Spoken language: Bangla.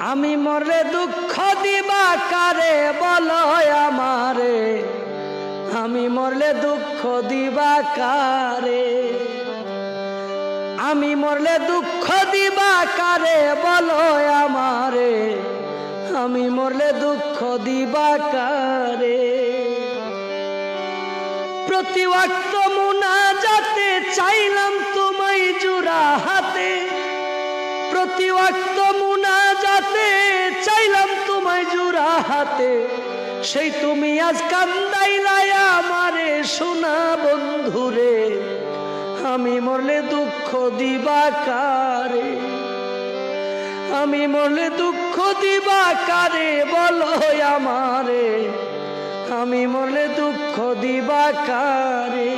আমি মরলে দুঃখ দিবা কারে বলো আমারে, আমি মরলে দুঃখ দিবা কারে, আমি মরলে দুঃখ দিবা কারে বলো আমারে, আমি মরলে দুঃখ দিবা কারে। প্রতি ওয়াক্ত মুনাজাতে চাইলাম তোমায় জোড়া হাতে, প্রতি ওয়াক্ত মুনাজাতে চাইলাম তোমায় জোড়া হাতে, সেই তুমি আজ কান্দাইলাই আমারে সোনা বন্ধুরে, আমি মরলে দুঃখ দিবা কারে, আমি মরলে দুঃখ দিবা কারে বলো আমারে, আমি মরলে দুঃখ দিবা কারে।